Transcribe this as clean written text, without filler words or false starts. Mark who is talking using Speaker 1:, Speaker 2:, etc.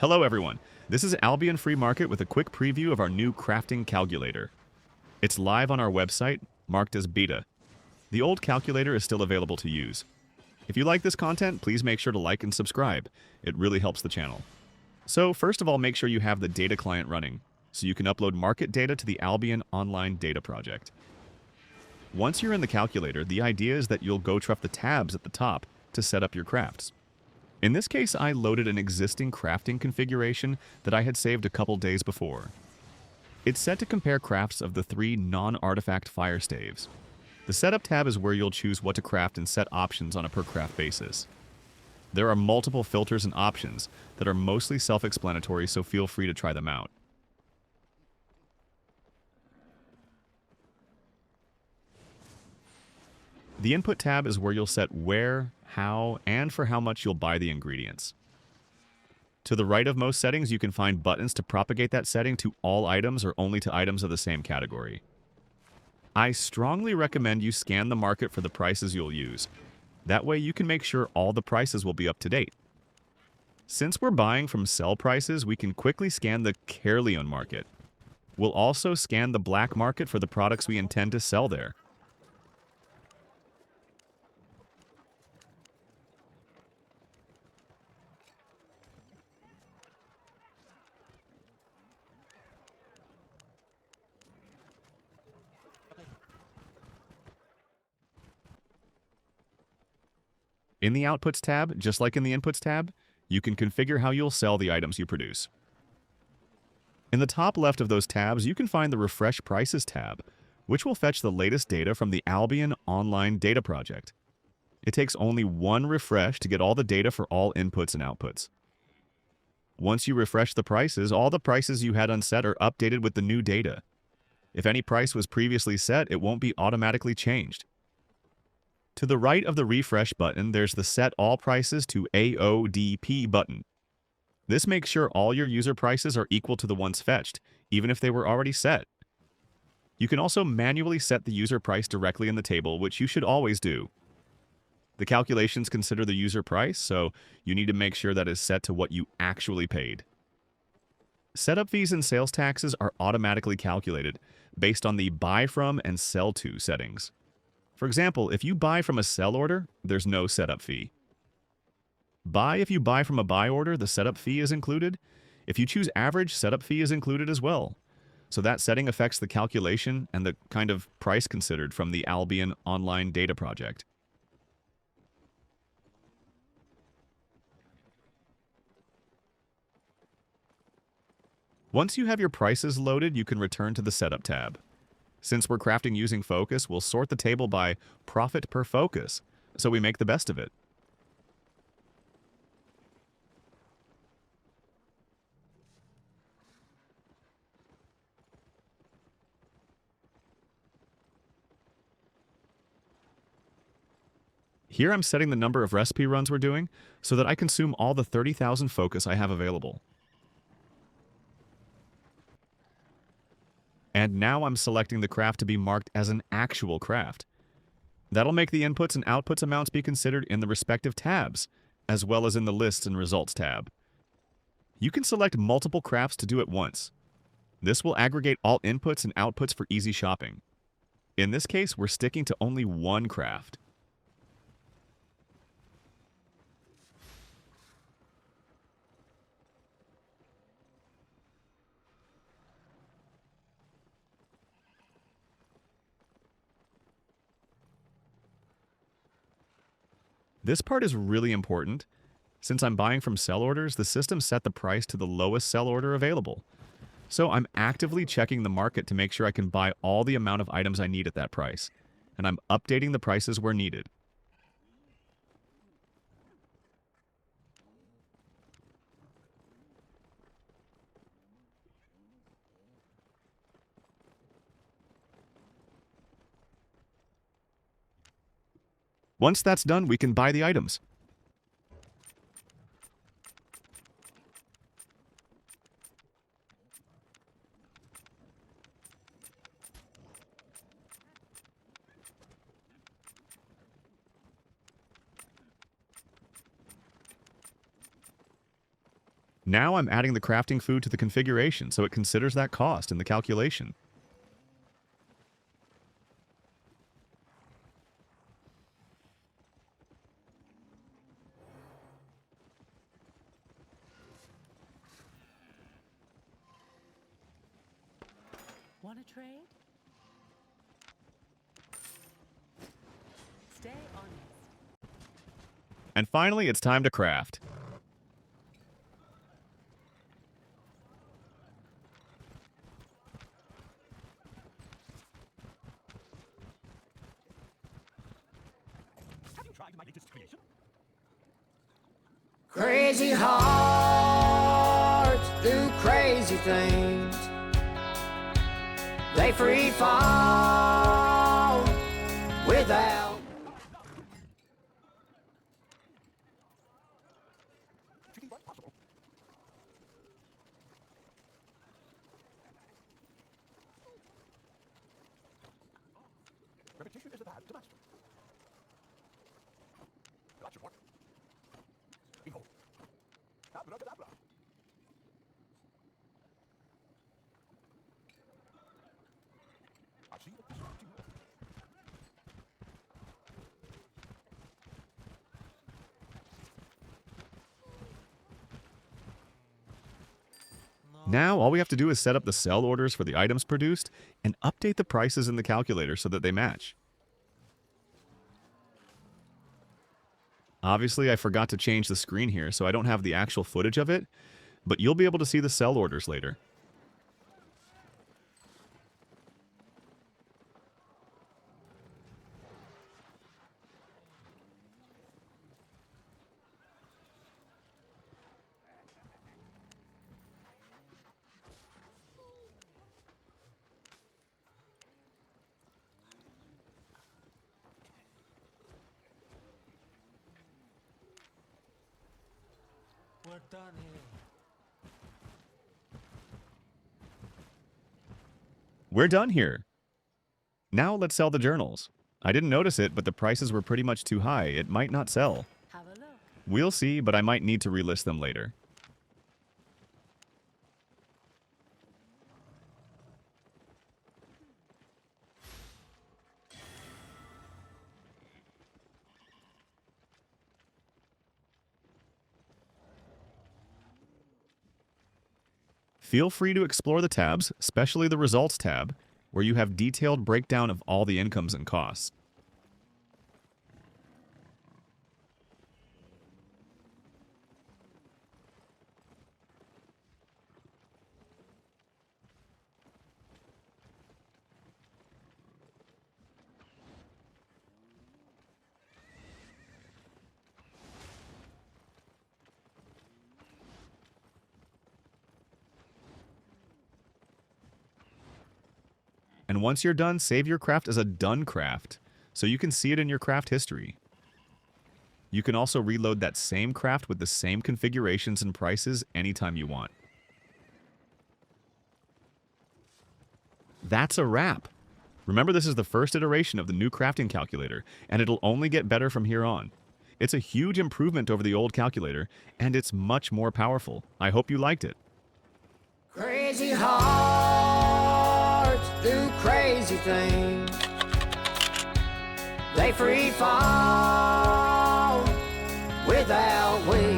Speaker 1: Hello everyone, this is Albion Free Market with a quick preview of our new crafting calculator. It's live on our website, marked as beta. The old calculator is still available to use. If you like this content, please make sure to like and subscribe. It really helps the channel. So first of all, make sure you have the data client running, so you can upload market data to the Albion online data project. Once you're in the calculator, the idea is that you'll go to the tabs at the top to set up your crafts. In this case, I loaded an existing crafting configuration that I had saved a couple days before. It's set to compare crafts of the 3 non-artifact fire staves. The Setup tab is where you'll choose what to craft and set options on a per craft basis. There are multiple filters and options that are mostly self-explanatory, so feel free to try them out. The Input tab is where you'll set where, how, and for how much you'll buy the ingredients. To the right of most settings, you can find buttons to propagate that setting to all items or only to items of the same category. I strongly recommend you scan the market for the prices you'll use. That way you can make sure all the prices will be up to date. Since we're buying from sell prices, we can quickly scan the Caerleon market. We'll also scan the black market for the products we intend to sell there. In the Outputs tab, just like in the Inputs tab, you can configure how you'll sell the items you produce. In the top left of those tabs, you can find the Refresh Prices tab, which will fetch the latest data from the Albion Online Data Project. It takes only one refresh to get all the data for all inputs and outputs. Once you refresh the prices, all the prices you had unset are updated with the new data. If any price was previously set, it won't be automatically changed. To the right of the Refresh button, there's the Set All Prices to AODP button. This makes sure all your user prices are equal to the ones fetched, even if they were already set. You can also manually set the user price directly in the table, which you should always do. The calculations consider the user price, so you need to make sure that is set to what you actually paid. Setup fees and sales taxes are automatically calculated based on the Buy From and Sell To settings. For example, if you buy from a sell order, there's no setup fee. If you buy from a buy order, the setup fee is included. If you choose average, setup fee is included as well. So that setting affects the calculation and the kind of price considered from the Albion Online Data Project. Once you have your prices loaded, you can return to the Setup tab. Since we're crafting using focus, we'll sort the table by profit per focus, so we make the best of it. Here I'm setting the number of recipe runs we're doing so that I consume all the 30,000 focus I have available. And now I'm selecting the craft to be marked as an actual craft. That'll make the inputs and outputs amounts be considered in the respective tabs, as well as in the Lists and Results tab. You can select multiple crafts to do it once. This will aggregate all inputs and outputs for easy shopping. In this case, we're sticking to only one craft. This part is really important. Since I'm buying from sell orders, the system set the price to the lowest sell order available. So I'm actively checking the market to make sure I can buy all the amount of items I need at that price. And I'm updating the prices where needed. Once that's done, we can buy the items. Now I'm adding the crafting food to the configuration so it considers that cost in the calculation.
Speaker 2: Want to trade? Stay honest.
Speaker 1: And finally, it's time to craft.
Speaker 3: Have you tried my latest creation?
Speaker 4: Crazy hearts do crazy things. They free fall without.
Speaker 3: Tricky but possible. Repetition is the path to mastery. That should work. Behold. Abracadabra. I see what this is to you.
Speaker 1: Now, all we have to do is set up the sell orders for the items produced and update the prices in the calculator so that they match. Obviously, I forgot to change the screen here, so I don't have the actual footage of it, but you'll be able to see the sell orders later.
Speaker 5: We're done here.
Speaker 1: We're done here. Now let's sell the journals. I didn't notice it, but the prices were pretty much too high. It might not sell.
Speaker 2: Have a look.
Speaker 1: We'll see, but I might need to relist them later. Feel free to explore the tabs, especially the Results tab, where you have detailed breakdown of all the incomes and costs. And once you're done, save your craft as a done craft, so you can see it in your craft history. You can also reload that same craft with the same configurations and prices anytime you want. That's a wrap. Remember, this is the first iteration of the new crafting calculator, and it'll only get better from here on. It's a huge improvement over the old calculator, and it's much more powerful. I hope you liked it.
Speaker 4: Crazy hearts do crazy things. They free fall without wings.